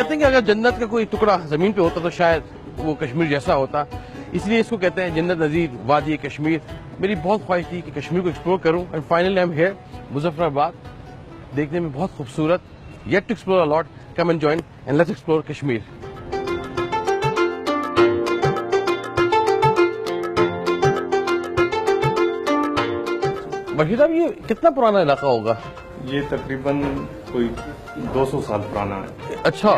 कहते हैं कि अगर जन्नत का कोई टुकड़ा जमीन पे होता तो शायद वो कश्मीर जैसा होता, इसलिए इसको कहते हैं जन्नत नज़ीर वादी कश्मीर। मेरी बहुत ख्वाहिश थी कि कश्मीर को एक्सप्लोर करूं and finally I am here Muzaffarabad. देखने में बहुत खूबसूरत, yet to explore a lot. Come and join and let's explore Kashmir. Bashir साहब, ये कितना पुराना इलाका होगा? ये तकरीबन कोई 200 साल पुराना है। अच्छा,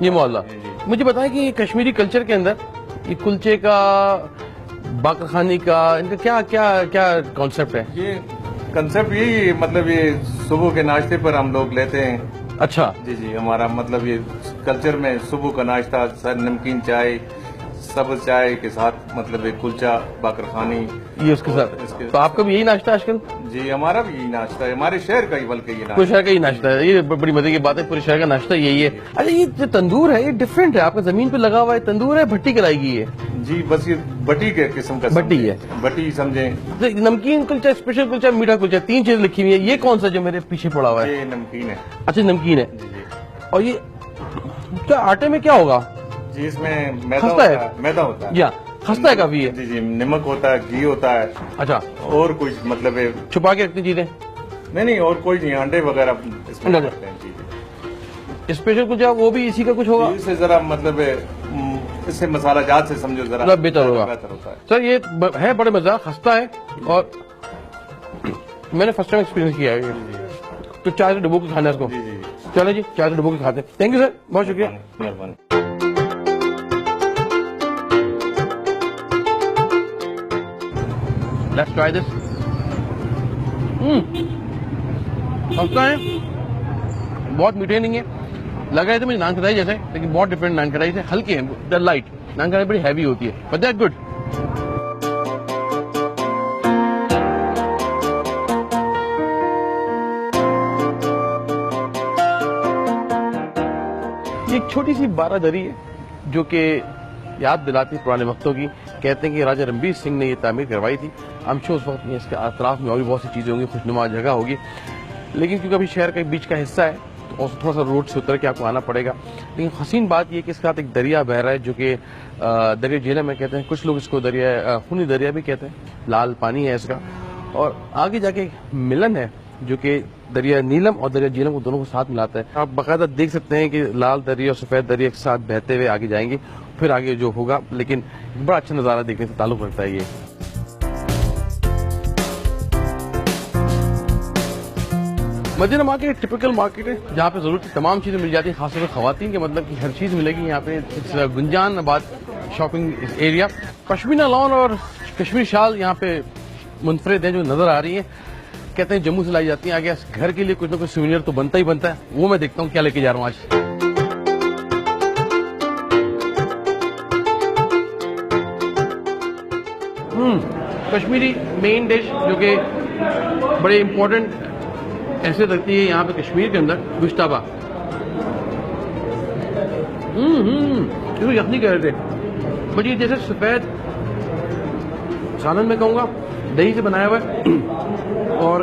ये मोहल्ला। मुझे बताएं कि कश्मीरी कल्चर के अंदर ये कुलचे का, बाकर खानी का, इनका क्या क्या क्या कॉन्सेप्ट है? ये कंसेप्ट यही, मतलब ये सुबह के नाश्ते पर हम लोग लेते हैं। अच्छा जी जी, हमारा मतलब ये कल्चर में सुबह का नाश्ता सर नमकीन चाय, सब्ज चाय के साथ मतलब एक कुलचा बाकर खानी ये उसके साथ। तो आपका भी यही नाश्ता आजकल? जी, हमारा भी यही नाश्ता है, हमारे शहर का ही बल्कि ये पूरे नाश्ता। शहर का ही नाश्ता है। ये बड़ी मजे की बात है, पूरे शहर का नाश्ता यही है। अच्छा, ये जो तंदूर है ये डिफरेंट है, आपका जमीन पे लगा हुआ है तंदूर है, भट्टी कराई गई है? जी, बस ये बटी के किस्म का बटी समझें। है। बटी समझे। तो नमकीन कुलचा, स्पेशल कुलचा, मीठा कुलचा, 3 चीज लिखी हुई है। ये कौन सा जो मेरे पीछे पड़ा हुआ है? ये नमकीन है। अच्छा, नमकीन है। जी जी और ये क्या आटे में क्या होगा? जी, इसमें मैदा खस्ता होता है। है, मैदा होता है। या खस्ता है काफी है। जी जी, नमक होता है, घी होता है, अच्छा, और कुछ मतलब है। छुपा के रखती चीजें? नहीं, और कोई नहीं, अंडे वगैरह इसमें अंडे। करते हैं। जी जी, स्पेशल कुलचा वो भी इसी का कुछ होगा? इससे जरा मतलब है, इससे मसाला जात से समझो जरा मतलब बेहतर होगा। बेहतर होता है। सर ये है बड़े मजा, खस्ता है और मैंने फर्स्ट टाइम एक्सपीरियंस किया है ये। तो चाय से डुबो के खाना है इसको। जी जी, चलो जी, चाय से डुबो के खाते हैं। थैंक यू सर, बहुत शुक्रिया। मेहरबानी। Let's try this. खस्ता है, बहुत मीठे नहीं है। लग रहे थे मुझे नान खटाई जैसे, लेकिन बहुत डिफरेंट नान खटाई से। हल्के हैं, द लाइट। नान खटाई बड़ी हैवी होती है, बट दैट गुड। एक छोटी सी बारादरी है जो कि याद दिलाती है पुराने वक्तों की। कहते हैं कि राजा रणबीर सिंह ने ये तामीर करवाई थी। हम श्योर उस वक्त में इसके अतराफ में और भी बहुत सी चीजें होंगी, खुशनुमा जगह होगी, लेकिन क्योंकि अभी शहर का बीच का हिस्सा है तो थोड़ा सा रोड से उतर के आपको आना पड़ेगा। लेकिन हसीन बात यह कि इसके साथ एक दरिया बह रहा है जो कि दरिया झेलम में कहते हैं, कुछ लोग इसको दरिया खूनी दरिया भी कहते हैं। लाल पानी है इसका, और आगे जाके मिलन है जो कि दरिया नीलम और दरिया झेलम को दोनों को साथ मिलाता है। आप बाकायदा देख सकते हैं कि लाल दरिया और सफेद दरिया एक साथ बहते हुए आगे जाएंगे, फिर आगे जो होगा, लेकिन बड़ा अच्छा नजारा देखने से ताल्लुक रखता है ये। मदीना मार्केट टिपिकल मार्केट है जहाँ पे जरूरत की तमाम चीजें मिल जाती हैं, खासतौर पर खवातीन के मतलब की हर चीज मिलेगी यहाँ पे। गुंजान आबाद शॉपिंग एरिया। पश्मीना लॉन और कश्मीरी शाल यहाँ पे मुनफरिद है जो नजर आ रही है। कहते हैं जम्मू से लाई जाती है। आगे घर के लिए कुछ ना कुछ सुवेनियर तो बनता ही बनता है। वो मैं देखता हूँ क्या लेके जा रहा हूँ आज। कश्मीरी मेन डिश जो कि बड़े इंपॉर्टेंट ऐसे लगती है यहाँ पे कश्मीर के अंदर, गुश्ताबा। इसको यखनी कह रहे थे, बट ये जैसे सफेद सालन में कहूँगा, दही से बनाया हुआ है। और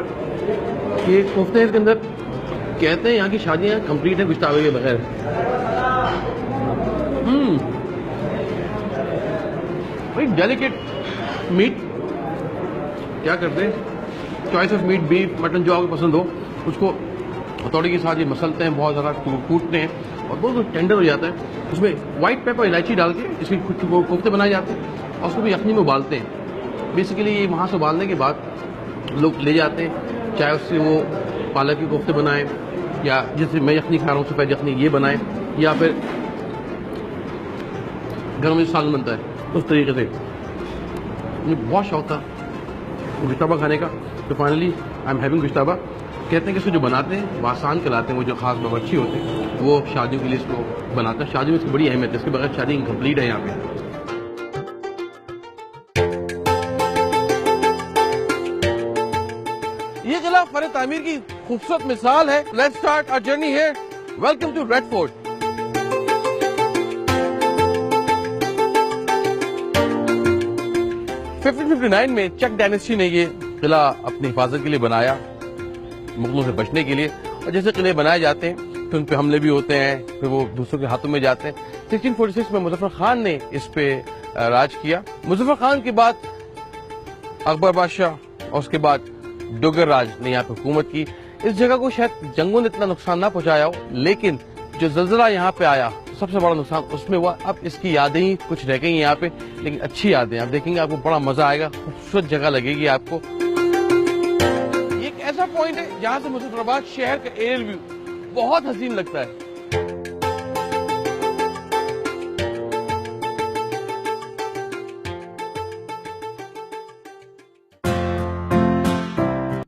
ये कोफ्ते इसके अंदर। कहते हैं यहाँ की शादियाँ कंप्लीट है गुश्ताबे के बगैर। भाई डेलिकेट मीट, क्या करते हैं, choice of meat, beef, mutton, जो आपको पसंद हो उसको हथौड़ी के साथ ये मसलते हैं, बहुत ज़्यादा कूटते हैं और बहुत टेंडर हो जाता है। उसमें व्हाइट पेपर, इलायची डाल के इसके कुछ कोफ्ते बनाए जाते हैं और उसको भी यखनी में उबालते हैं। बेसिकली ये वहाँ से उबालने के बाद लोग ले जाते हैं, चाहे उससे वो पालक के कोफ्ते बनाएं या जैसे मैं यखनी खा रहा हूँ सफ़ेद यखनी, ये बनाएं, या फिर घर में सालन बनता है उस तरीके से। मुझे बहुत शौक था गुश्ताबा खाने का, तो finally I am having gushtaba. कहते हैं कि इसको जो बनाते हैं वो आसान कराते हैं, वो जो खास बावर्ची होते हैं वो शादियों के लिए इसको बनाते हैं। शादी में इसकी बड़ी अहमियत है, इसके बगैर शादी इनकम्प्लीट है यहाँ पे। ये किला फर तामीर की खूबसूरत मिसाल है। Let's start our journey here. Welcome to Red Fort. (1559) में चक डायनेस्टी ने ये किला अपनी हिफाजत के लिए बनाया, मुगलों से बचने के लिए। और जैसे किले बनाए जाते हैं फिर उन पे हमले भी होते हैं, फिर वो दूसरों के हाथों में जाते हैं। 1646 में मुजफ्फर खान ने इस पे राज किया। मुजफ्फर खान के बाद अकबर बादशाह और उसके बाद डोगर राज ने यहाँ पे हुकूमत की। इस जगह को शायद जंगों ने इतना नुकसान ना पहुंचाया हो, लेकिन जो जल्जला यहाँ पे आया सबसे बड़ा नुकसान उसमें हुआ। अब इसकी यादें ही कुछ रह गई यहाँ पे, लेकिन अच्छी यादें आप देखेंगे, आपको बड़ा मजा आएगा, खूबसूरत जगह लगेगी आपको। ये एक ऐसा पॉइंट है जहां से मुजफ्फराबाद शहर का एरियल व्यू बहुत हसीन लगता है।